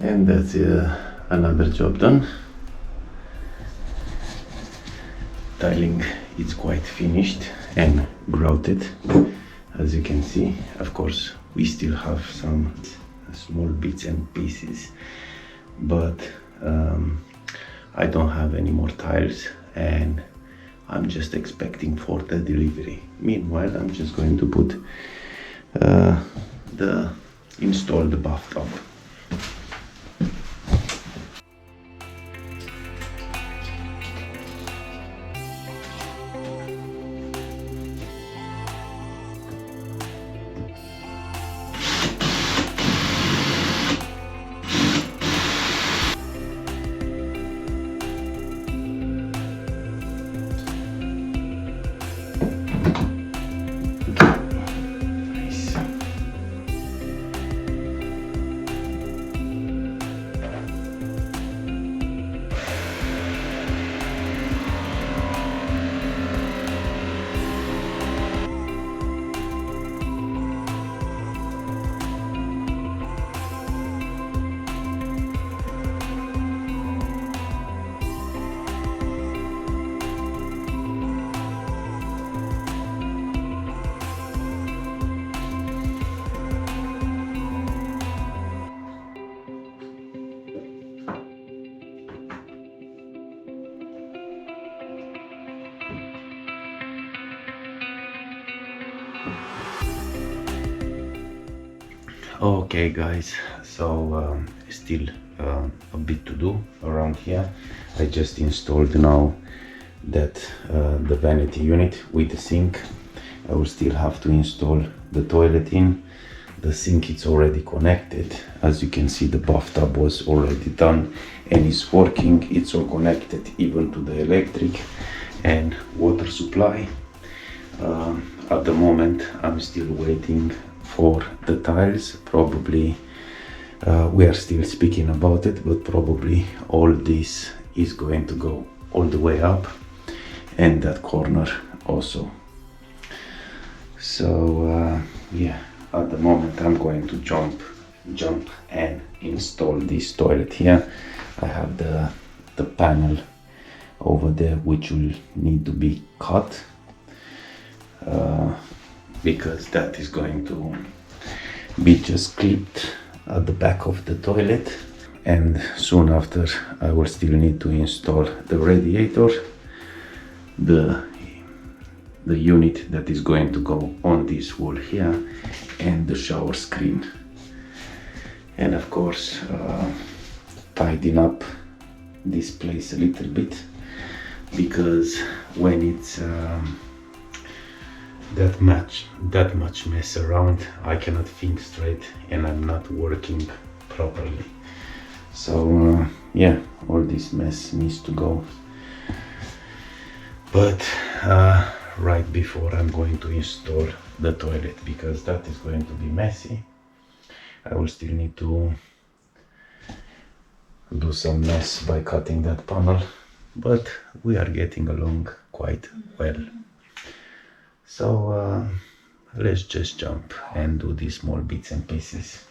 And that's another job done. Tiling is quite finished and grouted, as you can see. Of course, we still have some small bits and pieces, but I don't have any more tiles, and I'm just expecting for the delivery. Meanwhile, I'm just going to put install the bathtub. Okay guys, so still a bit to do around here. I just installed now that the vanity unit with the sink. I will still have to install the toilet in. The sink is already connected. As you can see, the bathtub was already done and is working. It's all connected even to the electric and water supply. At the moment I'm still waiting for the tiles. Probably we are still speaking about it, but probably all this is going to go all the way up, and that corner also. So yeah, at the moment I'm going to jump and install this toilet here. I have the panel over there which will need to be cut, because that is going to be just clipped at the back of the toilet. And soon after I will still need to install the radiator, the unit that is going to go on this wall here, and the shower screen. And of course tidying up this place a little bit, because when it's that much mess around, I cannot think straight and I'm not working properly. So yeah, all this mess needs to go. But right before I'm going to install the toilet, because that is going to be messy, I will still need to do some mess by cutting that panel, but we are getting along quite well. So let's just jump and do these small bits and pieces.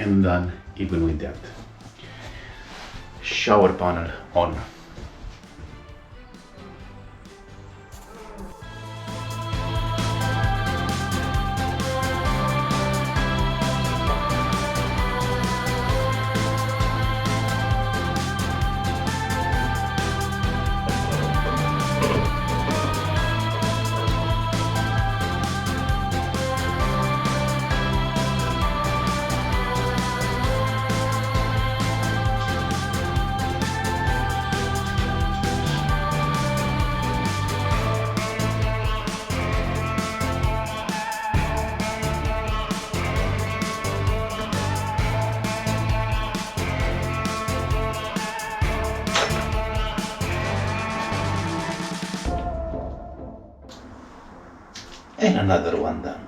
and done even with that. Shower panel on. And another one done.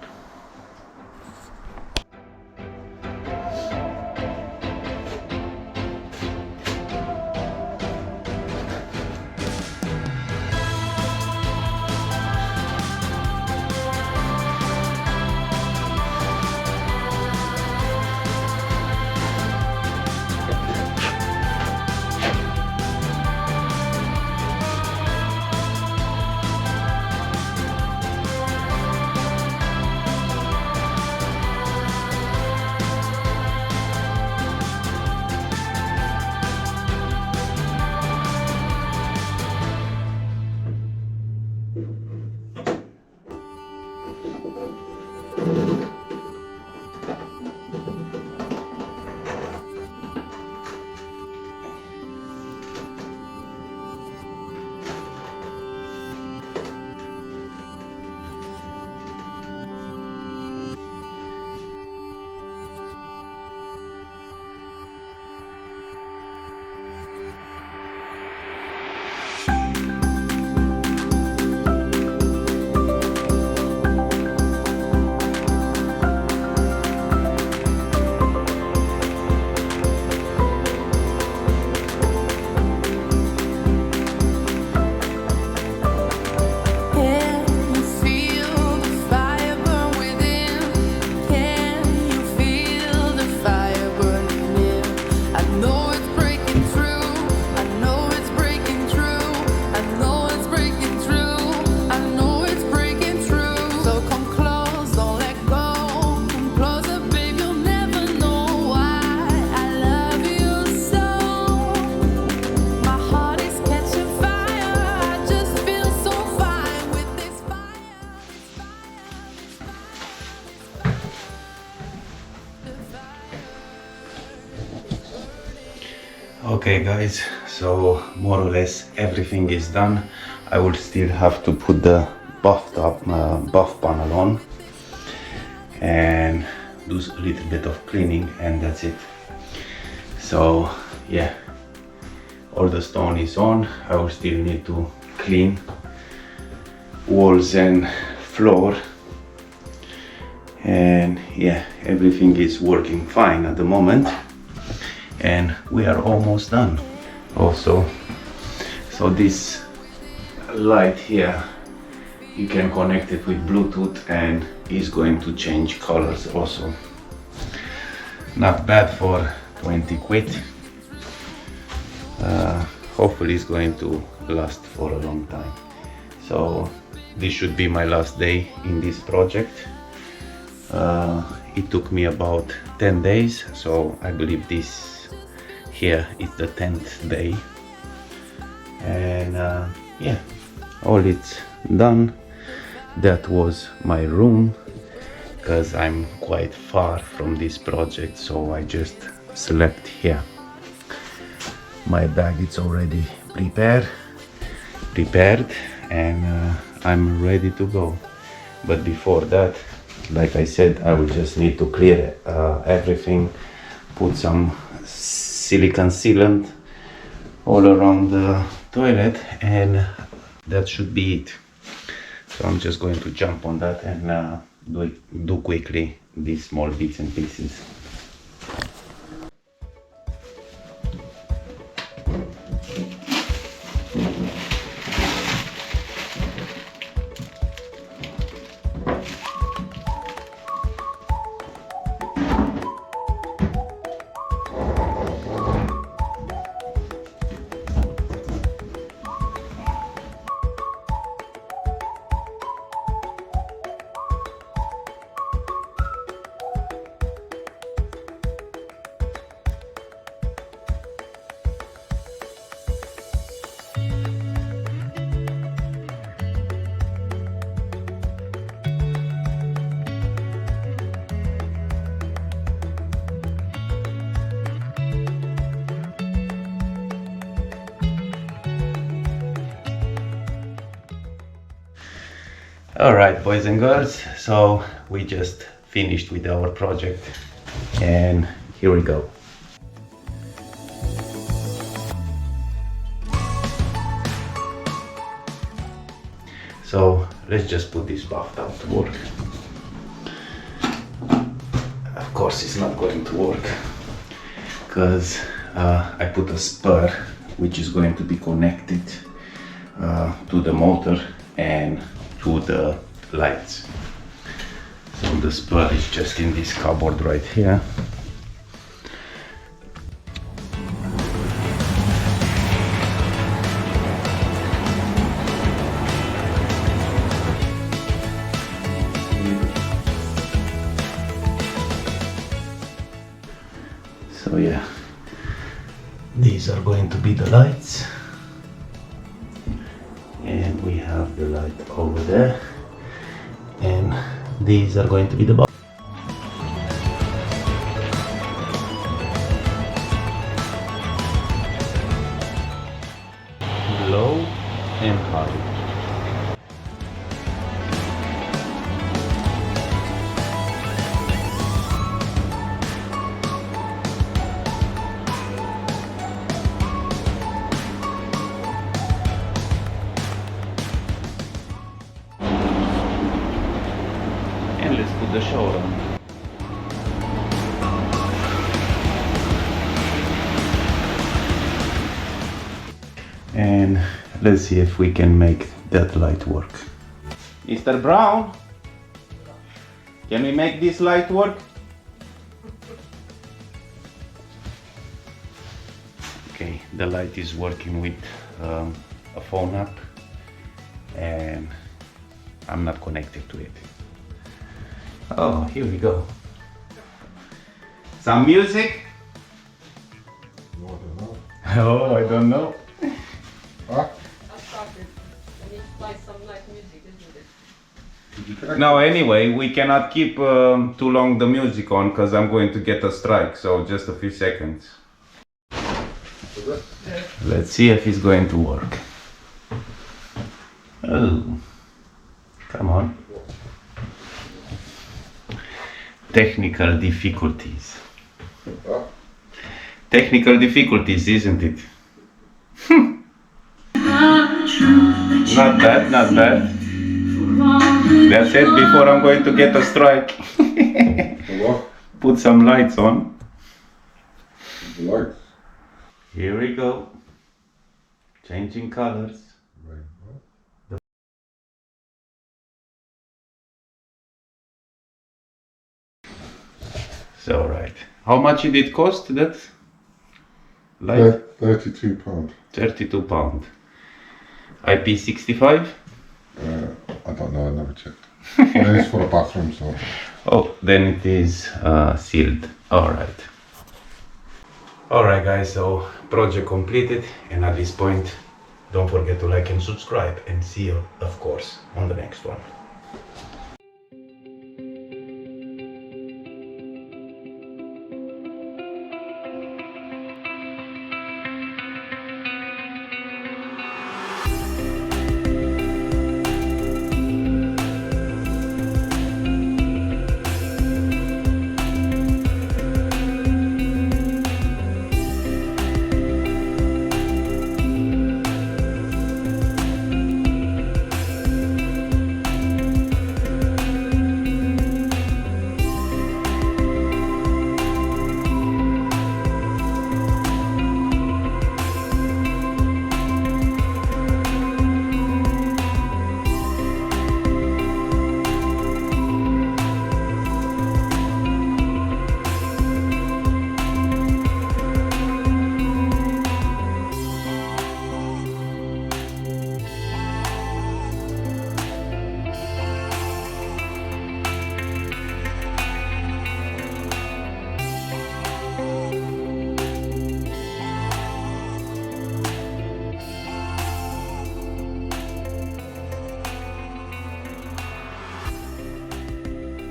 Okay guys, so more or less everything is done. I will still have to put the bathtub bath panel on and do a little bit of cleaning, and that's it. So yeah, all the stone is on. I will still need to clean walls and floor, and yeah, everything is working fine at the moment. And we are almost done. Also, so this light here, you can connect it with Bluetooth and is going to change colors also. Not bad for 20 quid. Hopefully it's going to last for a long time. So this should be my last day in this project. It took me about 10 days, so I believe this here is the 10th day, and yeah, all it's done. That was my room, because I'm quite far from this project, so I just slept here. My bag is already prepared, and I'm ready to go. But before that, like I said, I will just need to clear everything, put some silicone sealant all around the toilet, and that should be it. So I'm just going to jump on that and do quickly these small bits and pieces. Alright, boys and girls, so we just finished with our project and here we go. So let's just put this bathtub to work. Of course it's not going to work because I put a spur which is going to be connected to the motor and to the lights. So the spur is just in this cupboard right here. So yeah, these are going to be the lights, and we have the light over there, and these are going to be the bulbs. Low and high. And let's put the shower on. And let's see if we can make that light work. Mr. Brown, can we make this light work? Okay, the light is working with a phone app and I'm not connected to it. Oh, here we go. Some music? No, I don't know. Oh, I don't know. Huh? I started. I need to find some light music, isn't it? Did you connect No, it? anyway, we cannot keep too long the music on because I'm going to get a strike, so just a few seconds. Is it? Let's see if it's going to work. Oh, come on. Technical difficulties. Huh? Technical difficulties, isn't it? Not bad, not bad. That's it before I'm going to get a strike. The what? Put some lights on. The lights. Here we go. Changing colors. Right. So right. How much did it cost that light? £32. £32. IP65? I don't know, I never checked. It is for a bathroom, so. Oh, then it is sealed. Alright. Alright guys, so project completed, and at this point don't forget to like and subscribe, and see you of course on the next one.